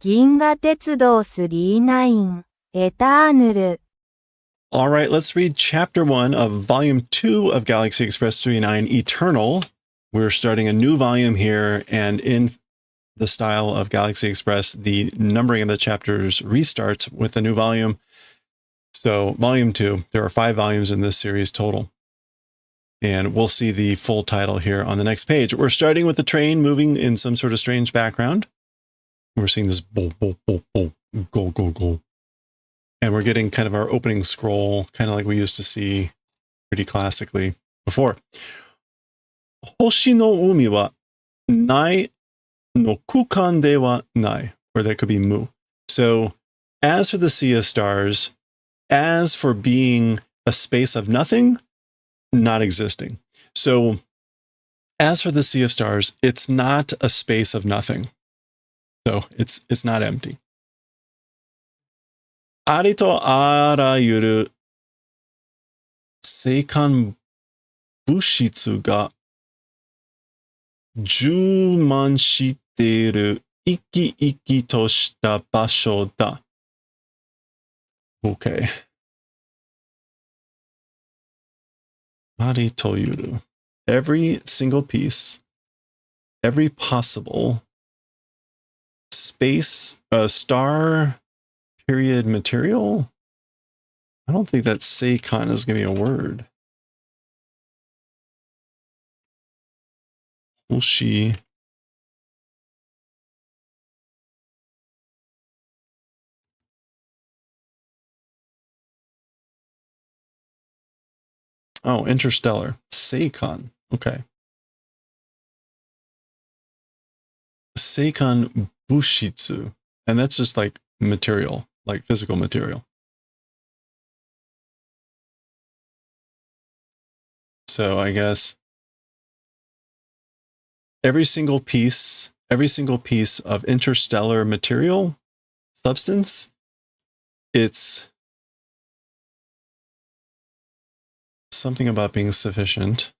銀河鉄道39エターヌル All right, let's read chapter 1 of volume 2 of Galaxy Express 39 Eternal. We're starting a new volume here, and in the style of Galaxy Express, the numbering of the chapters restarts with the new volume. So volume 2, there are 5 volumes in this series total. And we'll see the full title here on the next page. We're starting with the train moving in some sort of strange background. We're seeing this boom, boom, boom, boom, go, go, go. And we're getting kind of our opening scroll, kind of like we used to see pretty classically before. Hoshi no umi wa nai no kukan de wa nai. Or that could be mu. So, as for the sea of stars, as for being a space of nothing, not existing. So, as for the sea of stars, it's not a space of nothing. So, it's not empty. ありとあらゆる生還物質が充満している生き生きとした場所だ。Okay. ありとゆる every single piece, every possible space, star, period, material. I don't think that seikon is going to be a word. Hoshi. Oh, interstellar. Seikon. Okay. Seikon bushitsu. And that's just like material, like physical material. So I guess every single piece of interstellar material, substance, it's something about being sufficient.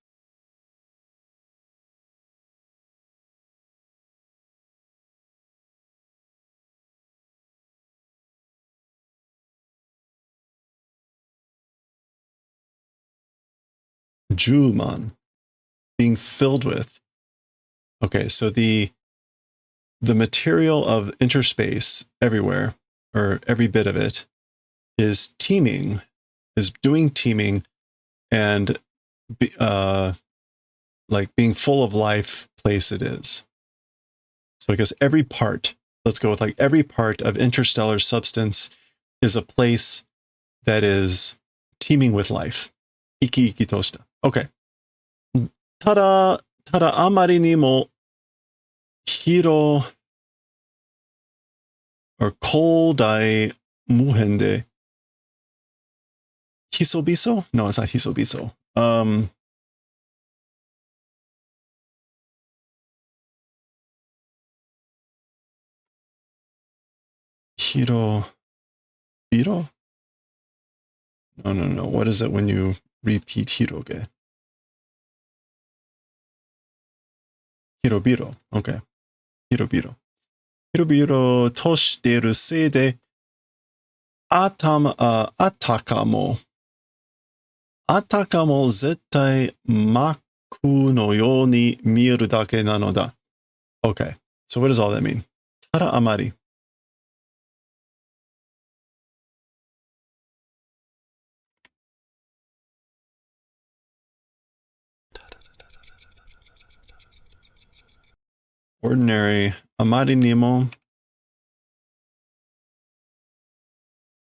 Juman, being filled with. Okay, so the material of interspace everywhere, or every bit of it, is teeming, is doing teeming, and like being full of life place it is. So I guess every part, let's go with like every part of interstellar substance is a place that is teeming with life. Iki iki toshita. Okay. Tada amari ni mo hiro or koudai muhende. Hisobiso? No, it's not hisobiso. Biro? No. What is it when you repeat hiroge? Hirobiro. Okay. Hirobiro. Hirobiro toshiteru sei de atakamo zettai maku no you ni mieru dake nano da. Okay. So what does all that mean? Tada amari. Ordinary. Amari nimo.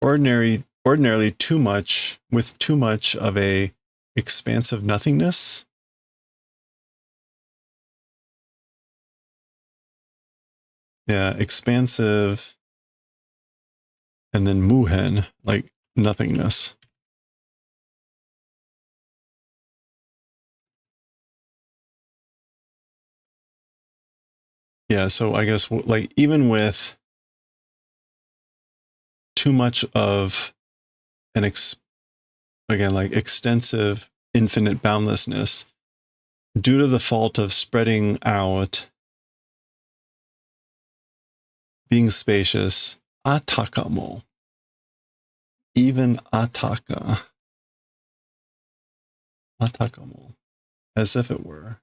Ordinarily too much, with too much of a expansive nothingness. Yeah, expansive. And then muhen, like nothingness. Yeah, so I guess like even with too much of an like extensive infinite boundlessness, due to the fault of spreading out, being spacious. Atakamo. Even ataka. Atakamo. As if it were.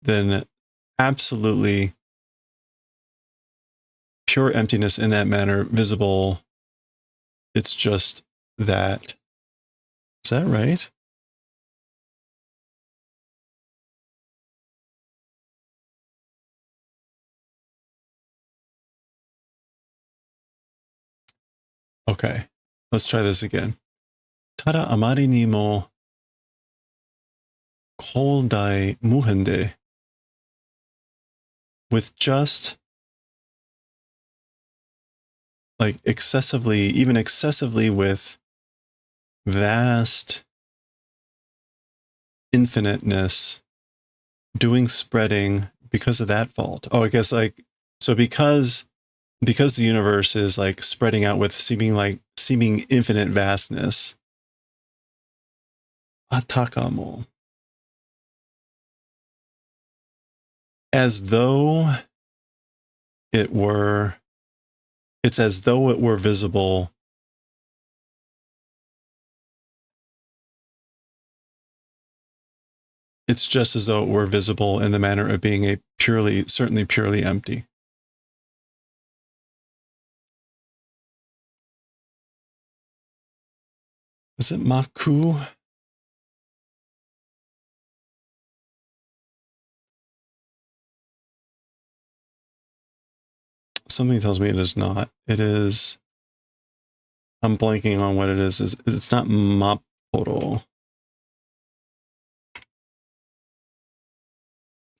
Then absolutely pure emptiness in that manner, visible. It's just that. Is that right? Okay, let's try this again. Tada amari ni mo koudai muhende. With just like excessively, even excessively with vast infiniteness, doing spreading because of that fault. Oh, I guess like, so because the universe is like spreading out with seeming infinite vastness. Atakamo. As though it were, it's as though it were visible. It's just as though it were visible in the manner of being a certainly purely empty. Is it maku? Something tells me it is not. It is, I'm blanking on what it is. It's not maporo.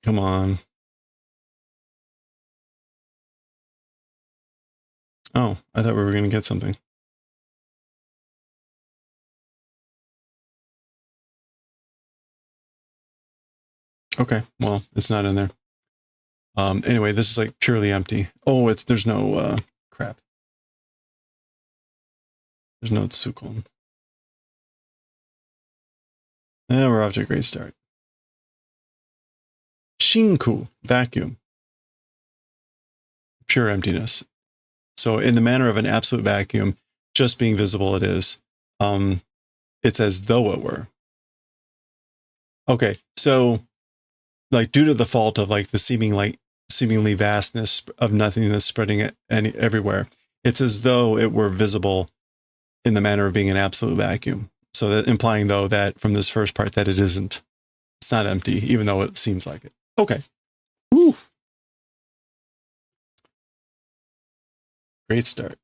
Come on. Oh, I thought we were going to get something. Okay, well, it's not in there. Anyway, this is like purely empty. Oh, there's no crap. There's no tsukon. And we're off to a great start. Shinku, vacuum. Pure emptiness. So in the manner of an absolute vacuum, just being visible it is. It's as though it were. Okay, so like due to the fault of like the seemingly vastness of nothingness spreading everywhere, it's as though it were visible in the manner of being an absolute vacuum. So that implying though that from this first part that it isn't. It's not empty, even though it seems like it. Okay. Woo. Great start.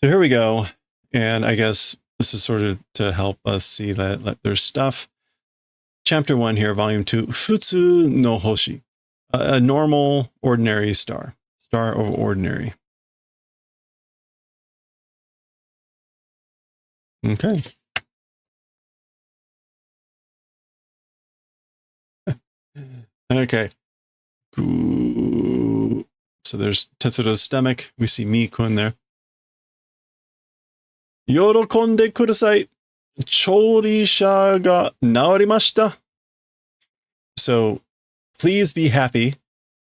So here we go. And I guess this is sort of to help us see that there's stuff. Chapter 1 here, Volume 2, Futsu no Hoshi. A normal, ordinary star. Star of ordinary. Okay. Okay. So there's Tetsuro's stomach. We see Miku in there. Yorokonde kudasai. Chorisha ga naorimashita. So please be happy.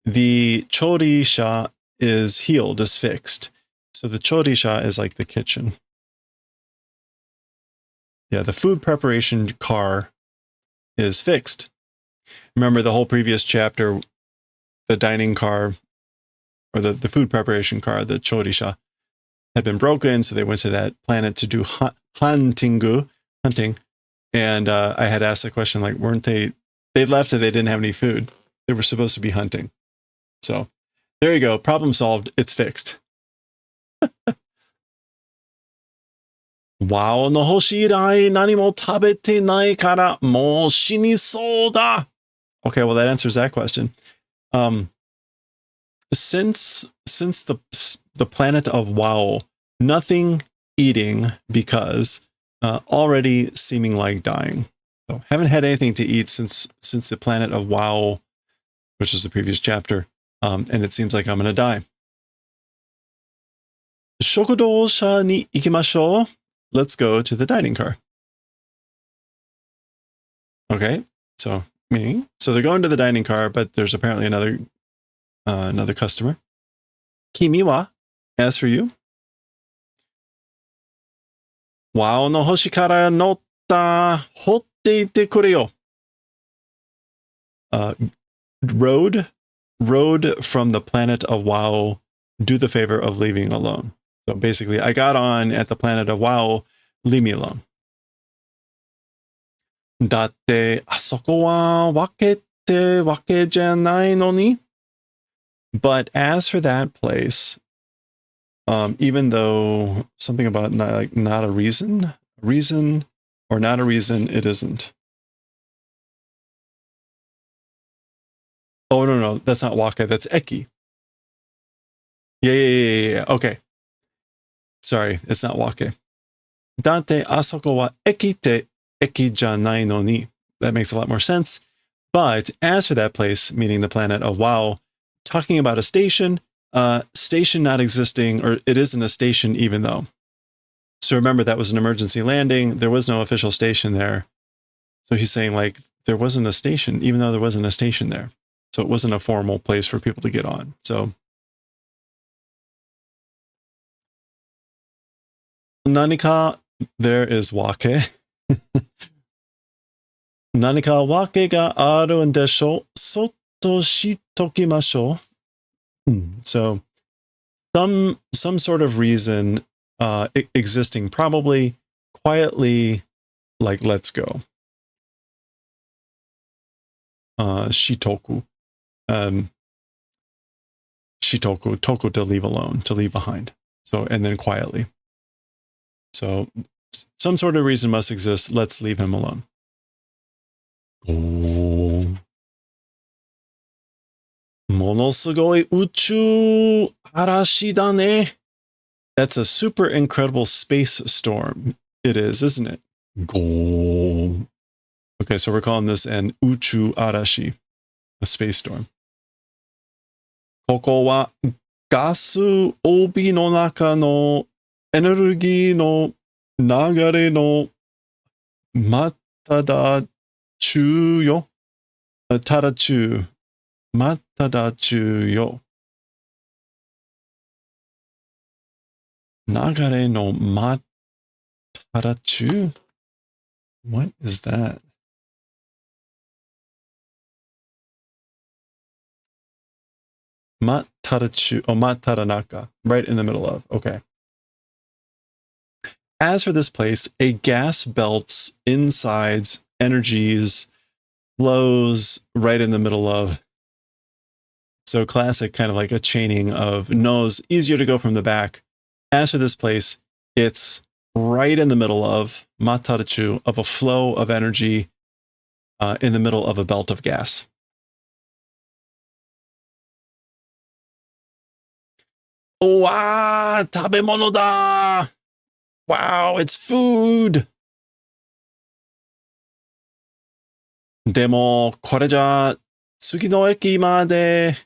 The chorisha is healed, is fixed. So the chorisha is like the kitchen. Yeah, the food preparation car is fixed. Remember the whole previous chapter, the dining car, or the food preparation car, the chorisha, had been broken, so they went to that planet to do hunting. And I had asked the question, like, weren't they left and they didn't have any food. They were supposed to be hunting. So there you go. Problem solved. It's fixed. Wow no hoshirai nani mo tabete nai kara mou shinisou da. Okay, well that answers that question. Since the planet of Wow, nothing eating because already seeming like dying. So haven't had anything to eat since the planet of Wow, which is the previous chapter, and it seems like I'm gonna die. Shokudo-sha ni ikimashou. Let's go to the dining car. Okay, so they're going to the dining car, but there's apparently another another customer. Kimi wa, as for you. Wao no hoshi kara notta hotte ite kure yo. Road from the planet of Wao, do the favor of leaving alone. So basically, I got on at the planet of Wao, leave me alone. Datte asoko wa wake te wake janai no ni. But as for that place, even though something about not a reason or not a reason, it isn't. Oh, no, that's not waka, that's eki. Yeah. Okay. Sorry, it's not wake. Dante asoko wa eki te eki janai no ni. That makes a lot more sense. But as for that place, meaning the planet of Wao, talking about a station, station not existing, or it isn't a station even though. So remember, that was an emergency landing. There was no official station there. So he's saying like there wasn't a station, even though there wasn't a station there. So it wasn't a formal place for people to get on. So nanika, there is wake. Nanika wake ga aru en desho, soto shitokimashou. So some sort of reason existing, probably quietly, like let's go. Shitoku. Shitoku, toku to leave alone, to leave behind. So, and then quietly. So some sort of reason must exist. Let's leave him alone. Oh. Monosugoi uchu arashi da ne. That's a super incredible space storm. It is, isn't it? Go. Okay, so we're calling this an uchu arashi, a space storm. Koko wa gasu obi no naka no energy no nagare no matadachu yo. Tadachu. Matadachu yo. Nagare no matadachu? What is that? Matadachu. Oh, matadanaka. Right in the middle of. Okay. As for this place, a gas belts, insides, energies, flows right in the middle of. So classic, kind of like a chaining of no's, easier to go from the back. As for this place, it's right in the middle of matadachu, of a flow of energy in the middle of a belt of gas. Wow, tabemono da! Wow, it's food! Demo, これじゃ次の駅まで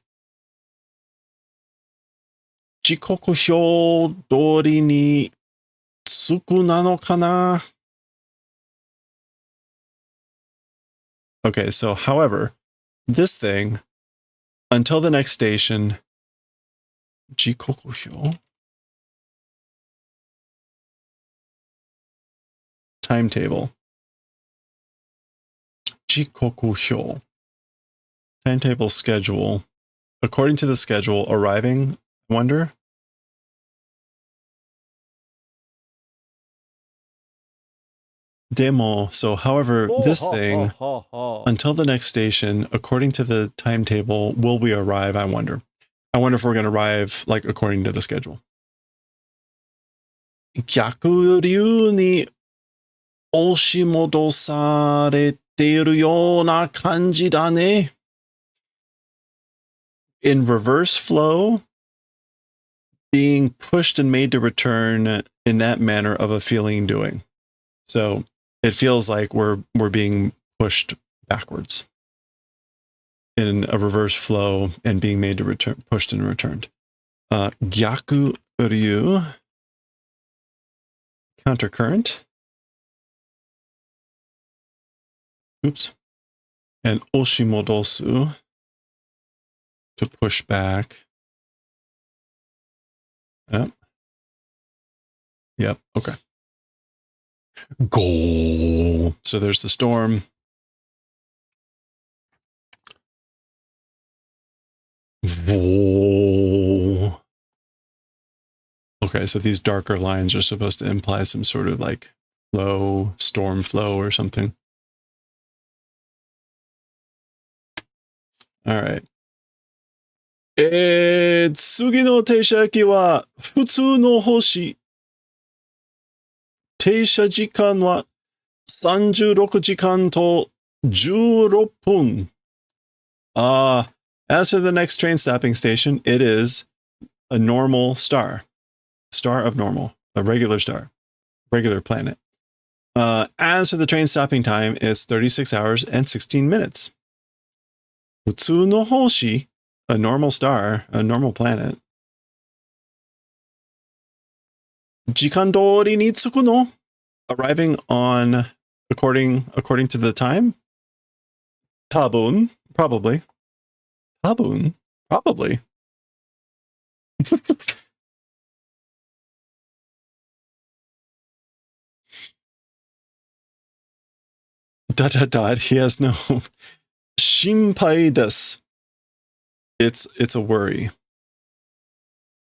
時刻表通りに着くなのかな? Okay, so however, this thing, until the next station, 時刻表? Timetable. 時刻表. Timetable schedule. According to the schedule, arriving, I wonder? Demo, so however, this thing, until the next station, according to the timetable, will we arrive, I wonder? I wonder if we're going to arrive, like, according to the schedule. 逆流に押し戻されているような感じだね. In reverse flow, being pushed and made to return in that manner of a feeling doing. So it feels like we're being pushed backwards in a reverse flow and being made to return, pushed and returned. Gyaku ryu, countercurrent. Oops. And oshimodosu, to push back. Yep. Yep. Okay. Go. So there's the storm. Vo. Okay, so these darker lines are supposed to imply some sort of like flow, storm flow or something. All right. 次の停車駅は普通の星。停車時間は36時間と16分。As for the next train stopping station, it is a normal star. Star of normal. A regular star. Regular planet. As for the train stopping time, it's 36 hours and 16 minutes. 普通の星, a normal star, a normal planet. 時間通りに着くの? Arriving on according to the time? 多分, probably. 多分, probably. ... He has no 心配です. It's a worry.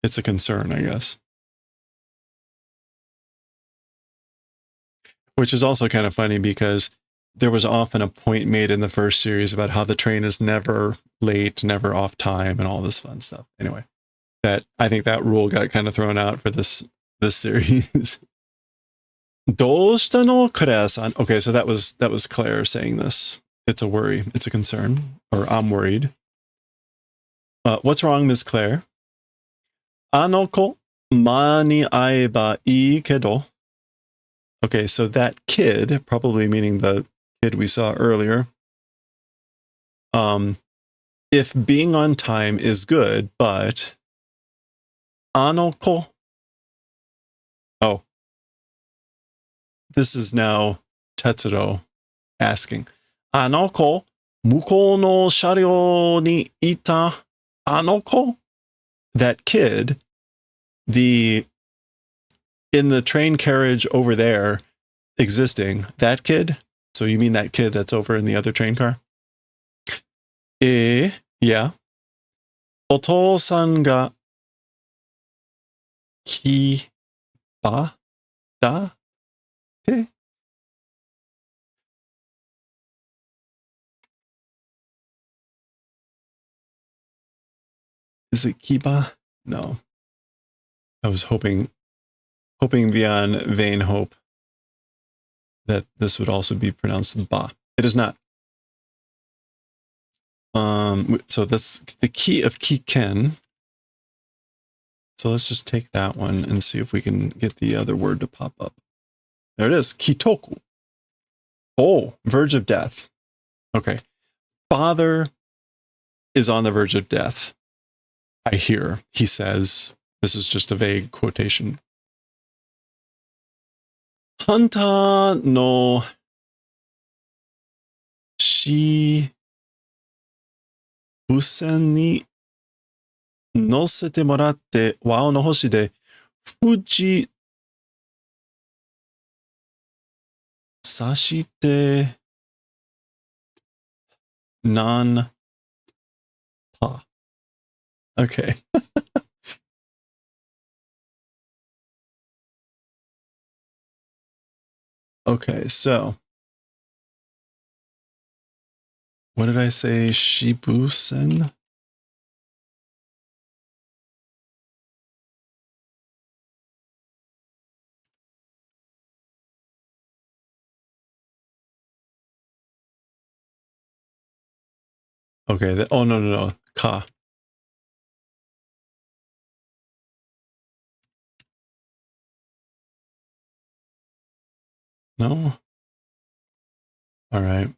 It's a concern, I guess. Which is also kind of funny because there was often a point made in the first series about how the train is never late, never off time, and all this fun stuff. Anyway, that I think that rule got kind of thrown out for this series. どうしたの, Claire-san? Okay, so that was Claire saying this. It's a worry. It's a concern. Or I'm worried. What's wrong, Miss Claire? あの子、間に合えばいいけど. Okay, so that kid, probably meaning the kid we saw earlier, if being on time is good, but あの子. Oh. This is now Tetsuro asking. あの子、向こうの車両にいたあの子? That kid, in the train carriage over there existing, that kid? So you mean that kid that's over in the other train car? Yeah. お父さんが来たって? Is it kiba? No. I was hoping beyond vain hope that this would also be pronounced ba. It is not. So that's the key of kiken. So let's just take that one and see if we can get the other word to pop up. There it is. Kitoku. Oh, verge of death. Okay. Father is on the verge of death. I hear, he says. This is just a vague quotation. Hanta no shi busen ni nosete moratte wao no hoshi de fuji sashite nan pa. Okay. Okay, so what did I say? Shibusen? Okay, oh no. Ka. No? All right.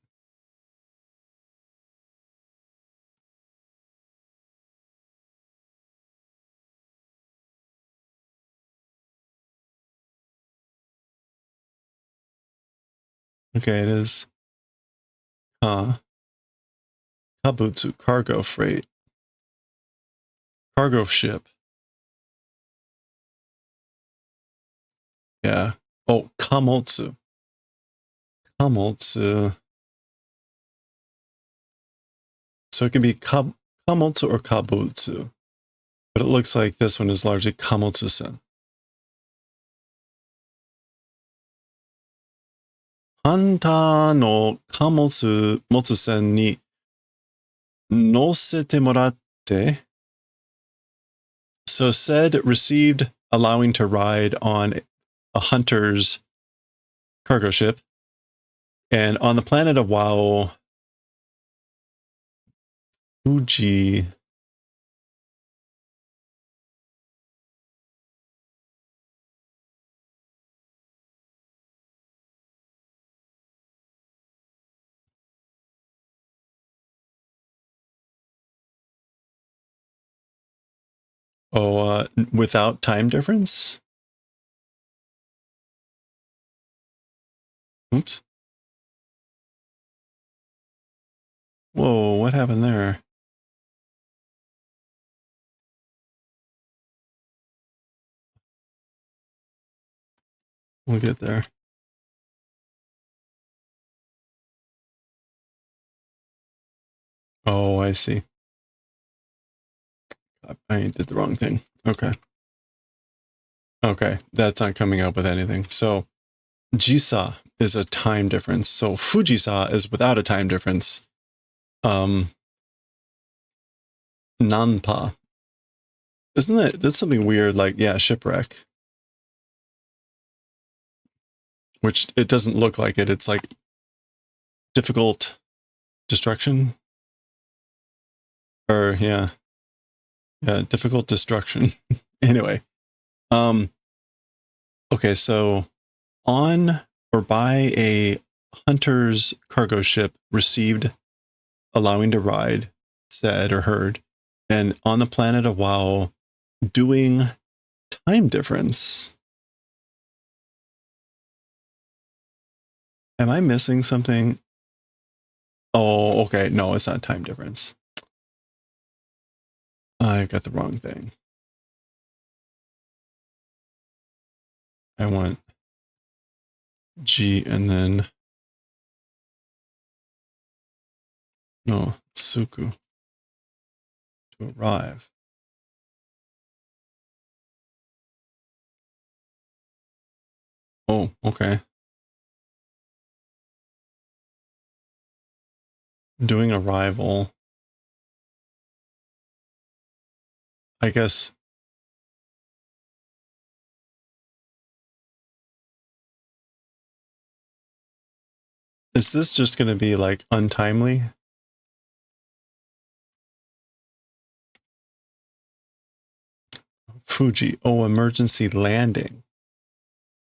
Okay, it is Kabutsu cargo freight. Cargo ship. Yeah. Oh, kamotsu. Kamotsu. So it can be kamotsu or kabutsu. But it looks like this one is largely kamotsu-sen. Hanta no kamotsu-sen ni nosete moratte. So said received allowing to ride on a hunter's cargo ship. And on the planet of Wao, Fuji. Oh, without time difference? Oops. Whoa, what happened there? We'll get there. Oh, I see. I did the wrong thing. Okay. Okay, that's not coming up with anything. So, Jisa is a time difference. So, Fujisa is without a time difference. Nanpa. That's something weird, like, yeah, shipwreck. Which it doesn't look like it. It's like difficult destruction. Or, yeah. Yeah, difficult destruction. Anyway. Okay, so on or by a hunter's cargo ship received allowing to ride, said or heard, and on the planet of Wao doing time difference. Am I missing something? Oh, okay. No, it's not time difference. I got the wrong thing. I want G and then no, Suku to arrive. Oh, okay. Doing arrival. I guess. Is this just going to be like untimely? Fuji. Oh, emergency landing.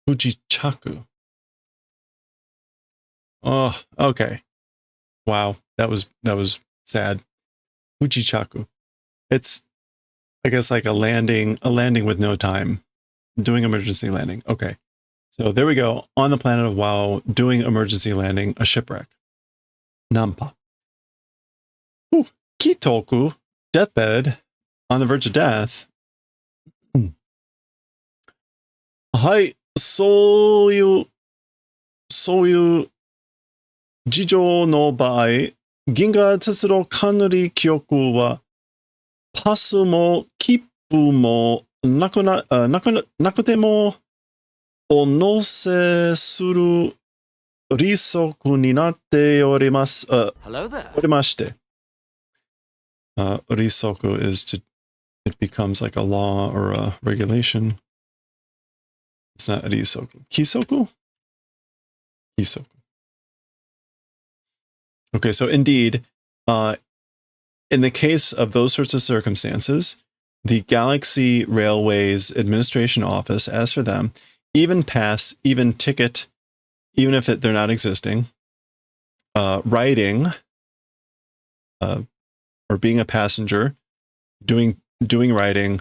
Fujichaku. Oh, okay. Wow, that was sad. Fujichaku. It's, I guess, like a landing with no time. Doing emergency landing. Okay. So there we go. On the planet of Wao, doing emergency landing, a shipwreck. Nampa. Ooh, Kitoku, deathbed, on the verge of death. はい、そういう事情の場合、銀河鉄道管理局は、パスも切符もなくても、お乗せする利息になっております。おりまして。利息 is to, it becomes like a law or a regulation. It's not risoku. Kisoku? Kisoku. Okay, so indeed, in the case of those sorts of circumstances, the Galaxy Railways Administration Office, as for them, even pass, even ticket, even if they're not existing, riding, or being a passenger, doing riding,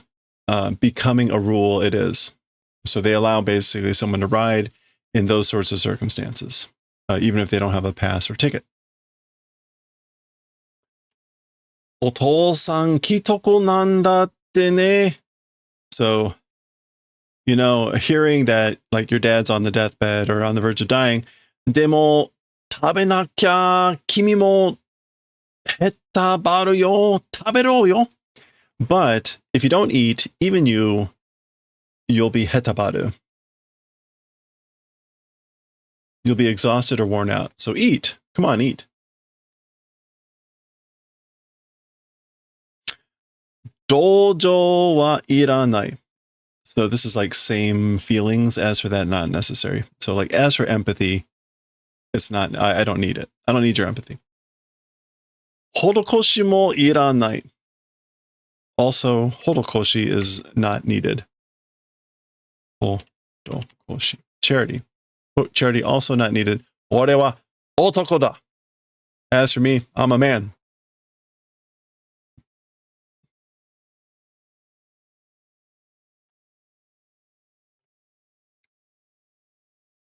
becoming a rule it is. So they allow basically someone to ride in those sorts of circumstances, even if they don't have a pass or ticket. お父さん、きとこなんだっってね. So, you know, hearing that like your dad's on the deathbed or on the verge of dying, でも食べなきゃ君もへったばるよ、食べろよ. But if you don't eat, even you'll be hetabaru. You'll be exhausted or worn out. So eat. Come on, eat. 同情はいらない. So this is like same feelings. As for that, not necessary. So like as for empathy, it's not, I don't need it. I don't need your empathy. 施しもいらない. Also, horokoshi is not needed. Horokoshi. Charity. Charity also not needed. 俺は男だ. As for me, I'm a man.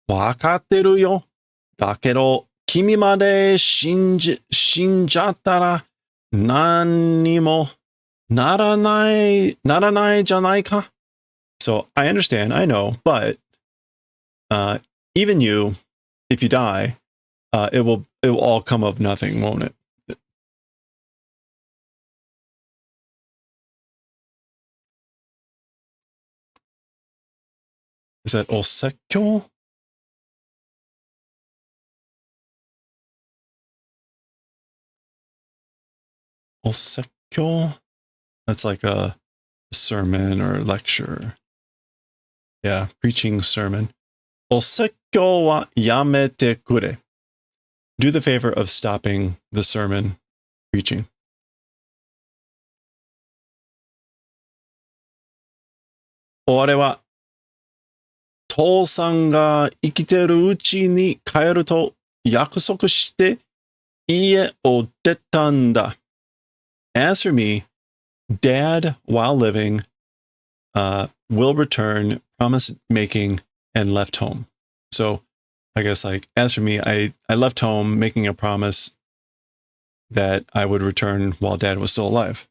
わかってるよ。だけど、君まで死んじゃったら、何にもならないじゃないか. So I understand, I know, but even you, if you die, it will all come of nothing, won't it? Is that osekyo? Osekyo? That's like a sermon or lecture. Yeah, preaching sermon. Osekyo wa yamete kure. Do the favor of stopping the sermon preaching. 俺は父さんが生きてるうちに帰ると約束して家を出たんだ. As for me, Dad, while living, will return, promise making, and left home. So I guess like, as for me, I left home making a promise that I would return while Dad was still alive.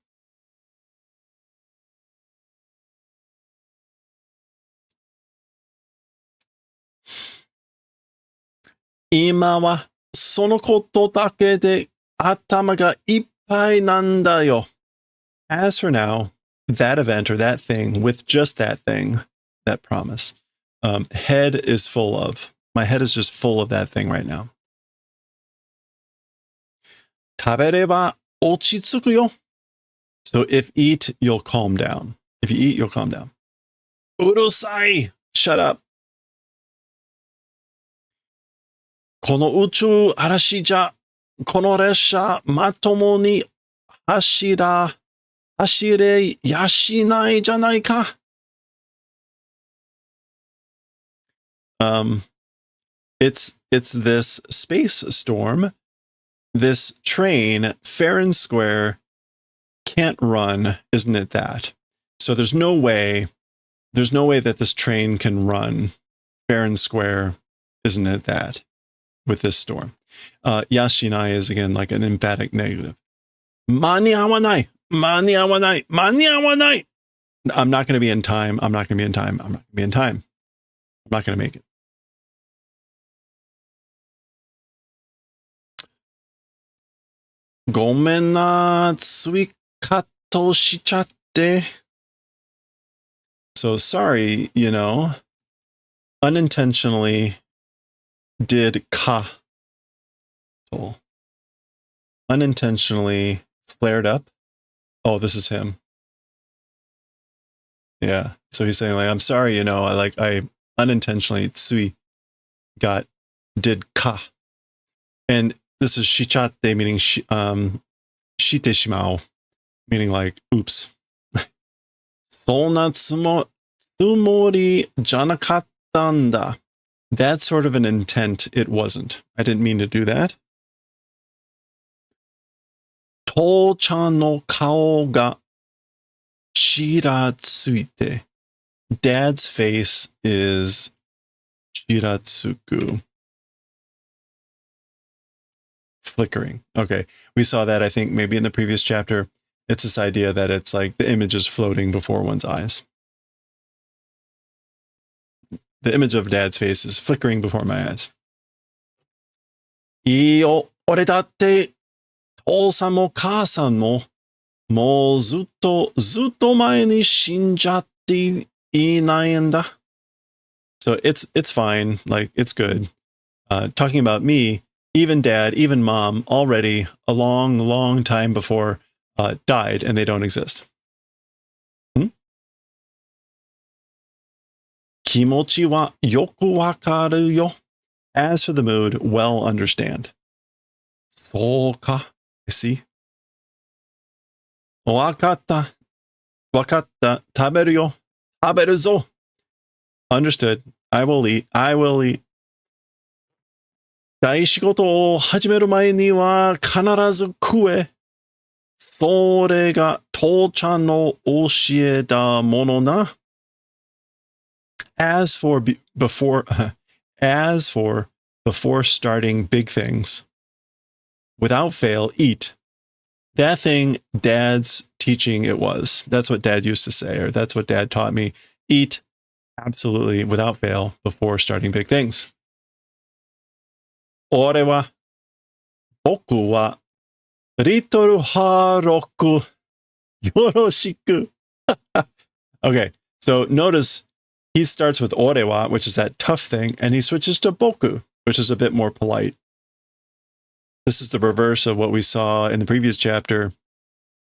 今はそのことだけで頭がいっぱいなんだよ. As for now, that event or that thing, with just that thing, that promise, head is full of. My head is just full of that thing right now. 食べれば落ち着くよ. So if eat, you'll calm down. If you eat, you'll calm down. うるさい. Shut up. この宇宙嵐じゃ、この列車まともに走れやしないじゃないか. It's this space storm. This train, fair and square, can't run, isn't it that? So there's no way that this train can run fair and square, isn't it that, with this storm. Yashinai is again like an emphatic negative. 間に合わない. I'm not going to be in time. I'm not going to make it. ごめんな、追加としちゃって. So sorry, you know, unintentionally did ka. Unintentionally flared up. Oh, this is him. Yeah. So he's saying like, I'm sorry, you know, I unintentionally tsui did ka. And this is shichatte, meaning shite shimao, meaning like, oops. そんなつもりじゃなかったんだ. That's sort of an intent. It wasn't. I didn't mean to do that. 父ちゃんの顔がちらついて. Dad's face is ちらつく. Flickering. Okay. We saw that, I think, maybe in the previous chapter. It's this idea that it's like the image is floating before one's eyes. The image of Dad's face is flickering before my eyes. いいよ、俺だって、父さんも母さんも、もうずっと前に死んじゃっていないんだ。So it's fine, like it's good. Talking about me, even Dad, even Mom, already a long time before died, and they don't exist. 気持ちはよくわかるよ. As for the mood, well understand. そうか. See? わかった。食べるよ。食べるぞ. Understood. I will eat. 大仕事を始める前には必ず食え。それが父ちゃんの教えたものな。As for before starting big things, without fail, eat. That thing, Dad's teaching it was. That's what Dad used to say, or that's what Dad taught me. Eat, absolutely, without fail, before starting big things. 俺は、僕は、リトルハーロック、よろしく。Okay, so notice he starts with orewa, which is that tough thing, and he switches to boku, which is a bit more polite. This is the reverse of what we saw in the previous chapter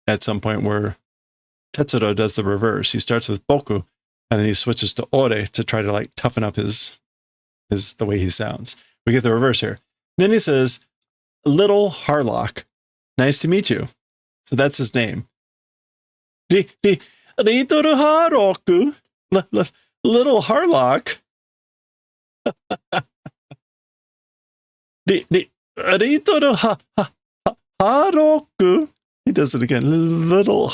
at some point where Tetsuro does the reverse. He starts with boku, and then he switches to ore to try to like toughen up his the way he sounds. We get the reverse here. Then he says, Little Harlock, nice to meet you. So that's his name. Little Harlock. Little Harlock. Little Harlock. He does it again. Little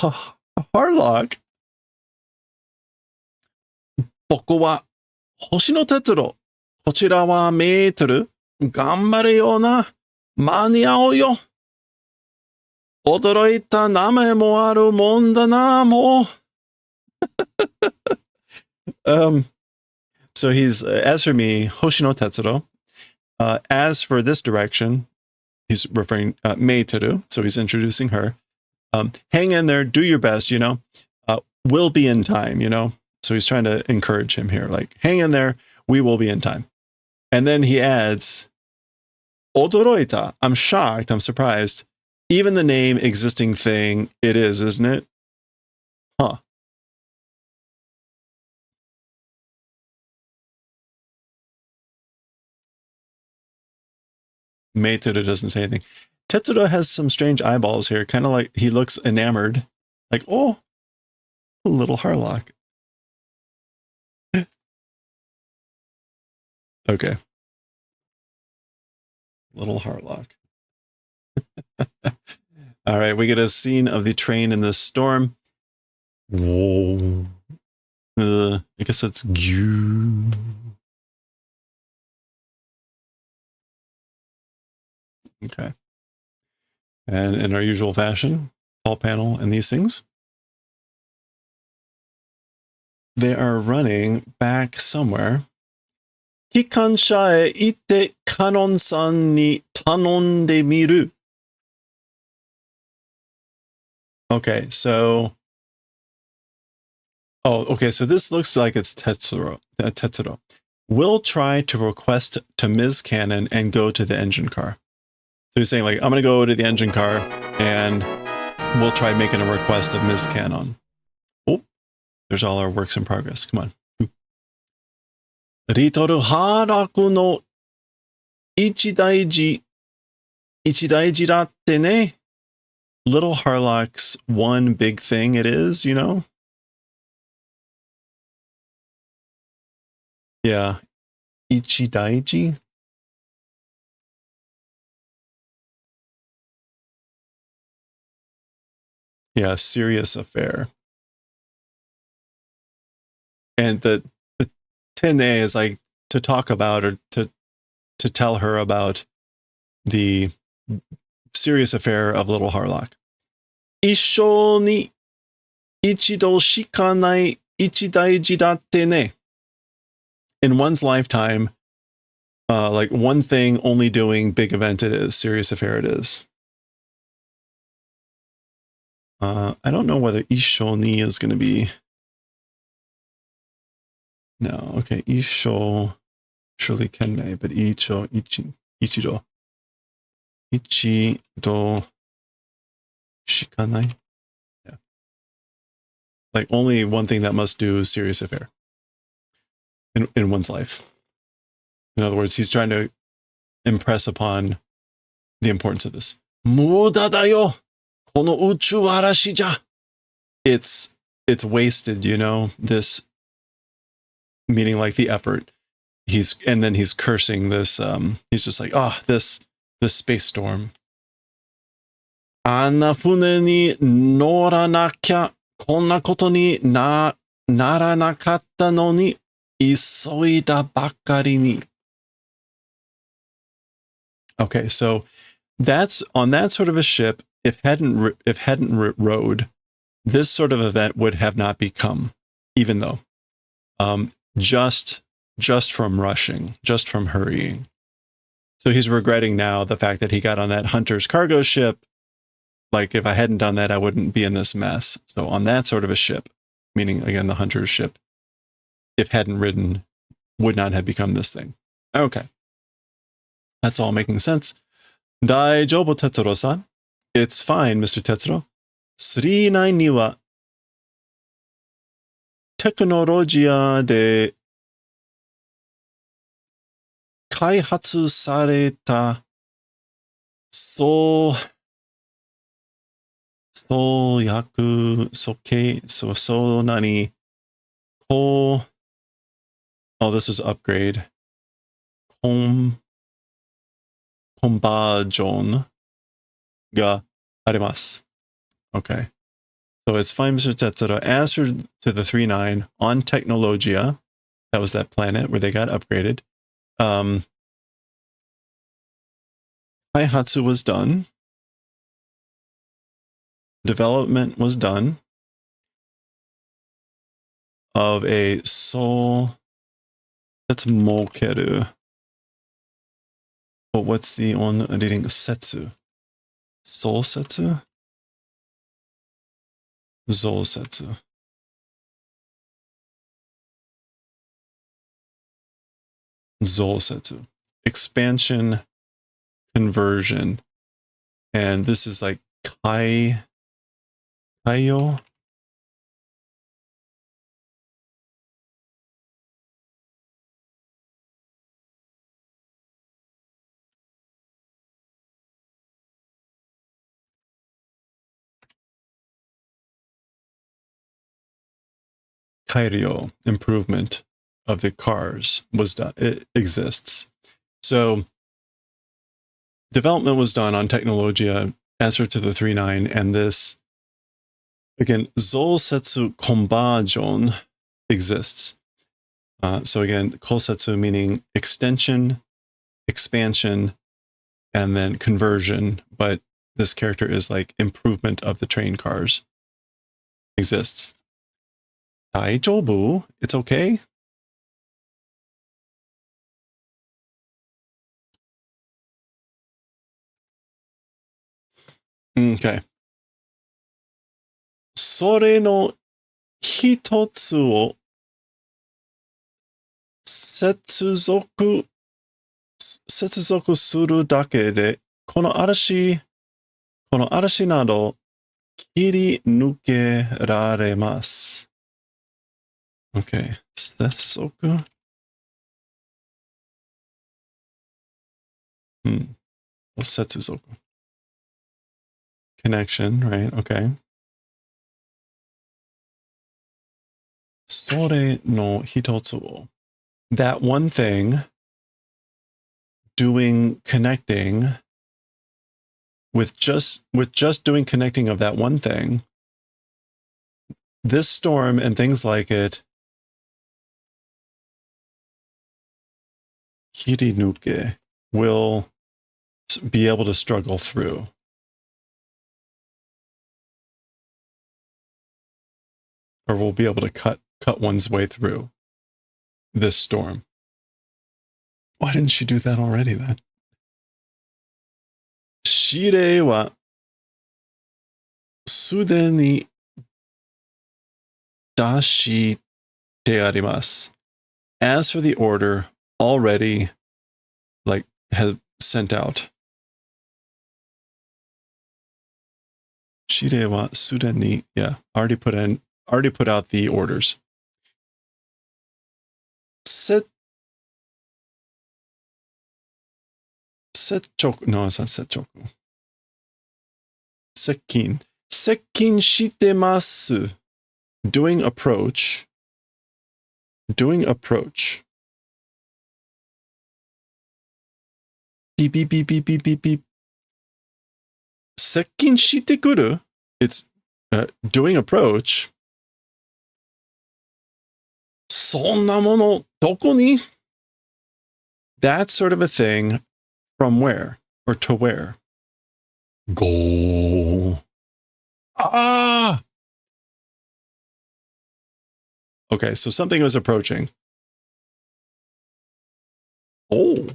Harlock. 僕は星の鉄路。こちらはメートル。頑張れよな。間に合おうよ。驚いた名前もあるもんだな、もう。So he's, as for me, Hoshino Tetsuro. As for this direction, he's referring Meiteru, so he's introducing her. Hang in there, do your best, we'll be in time, So he's trying to encourage him here, like, hang in there, we will be in time. And then he adds, Odoroita, I'm shocked, I'm surprised. Even the name existing thing, it is, isn't it? Huh. Meiteru doesn't say anything. Tetsuro has some strange eyeballs here, kind of like he looks enamored. Like, oh, little Harlock. Okay. Little Harlock. All right, we get a scene of the train in the storm. Whoa. I guess that's Gyu. Okay. And in our usual fashion, tall panel and these things. They are running back somewhere. Hikansha e ite Kanon-san ni tanonde miru. Okay, so... Oh, okay, so this looks like it's Tetsuro. We'll try to request to Ms. Cannon and go to the engine car. So he's saying, like, I'm going to go to the engine car and we'll try making a request of Ms. Cannon. Oh, there's all our works in progress. Come on. Ritoru Haraku no ichidaiji datte ne. Little Harlock's one big thing it is, Yeah. Ichidaiji? Yeah, serious affair. And the tene is like to talk about or to tell her about the serious affair of Little Harlock. 一生に一度しかない一大事だってね. In one's lifetime, like one thing, only doing, big event it is, serious affair it is. I don't know whether isho ni is going to be... No, okay, isho surely kenne, but ichido. Ichido shikanai. Yeah. Like only one thing that must do serious affair in one's life. In other words, he's trying to impress upon the importance of this. Muda da yo! Kono uchu arashi ja! It's wasted, you know, this meaning like the effort. And then he's cursing this, he's just like, this space storm. Anna fune ni noranakia konna koto ni naranakatta no ni isoida bakkari ni. Okay, so that's on that sort of a ship. If hadn't rowed, this sort of event would have not become, even though, just from rushing, just from hurrying. So he's regretting now the fact that he got on that hunter's cargo ship. Like, if I hadn't done that, I wouldn't be in this mess. So on that sort of a ship, meaning, again, the hunter's ship, if hadn't ridden, would not have become this thing. Okay. That's all making sense. Daijoubu, Tetsuro-san. It's fine, Mr. Tetsuro. 39には、テクノロジアで開発された、そう何、oh, this is upgrade. Conversion があります. Okay. So it's fine, Mr. Tetsuro. As for to the 3-9 on Technologia, that was that planet where they got upgraded. Kaihatsu was done. Development was done of a soul. That's mokeru. But what's the on reading? Setsu. Soul setsu? Zousetsu. Zousetsu. Expansion, conversion. And this is like Kaiyo. Kairyo, improvement of the cars, was done. It exists. So development was done on Technologia, answer to the 3-9, and this, again, Zousetsu Conversion exists. So again, Kosetsu meaning extension, expansion, and then conversion, but this character is like improvement of the train cars. Exists. Daijoubu? It's okay? Okay. それの一つを接続するだけで、この嵐など切り抜けられます。Okay. 接続接続 connection, right? Okay. それの一つを that one thing, doing connecting with just doing connecting of that one thing, this storm and things like it, Hirinuke, will be able to struggle through. or we'll be able to cut one's way through this storm. Why didn't she do that already then? 指令はすでに出してあります。As for the order, already, like, has sent out. 指令はすでに, yeah, already put out the orders. No, it's not 接触. 接近してます. Doing approach. Beep, beep, beep, beep, beep, beep, beep. 接近してくる? It's doing approach. そんなものどこに? That's sort of a thing. From where? Or to where? Go. Ah! Okay, so something was approaching. Oh.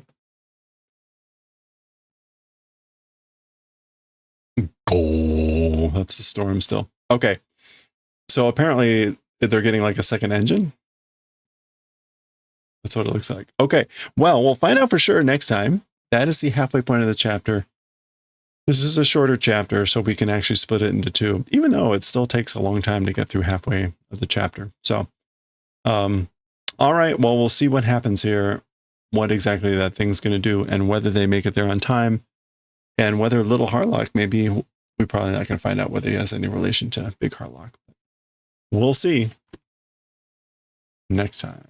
Go. That's the storm still. Okay. So apparently they're getting like a second engine. That's what it looks like. Okay. Well, we'll find out for sure next time. That is the halfway point of the chapter. This is a shorter chapter, so we can actually split it into two, even though it still takes a long time to get through halfway of the chapter. So, all right, well, we'll see what happens here, what exactly that thing's going to do, and whether they make it there on time, and whether Little Harlock, maybe we're probably not going to find out whether he has any relation to Big Harlock. We'll see next time.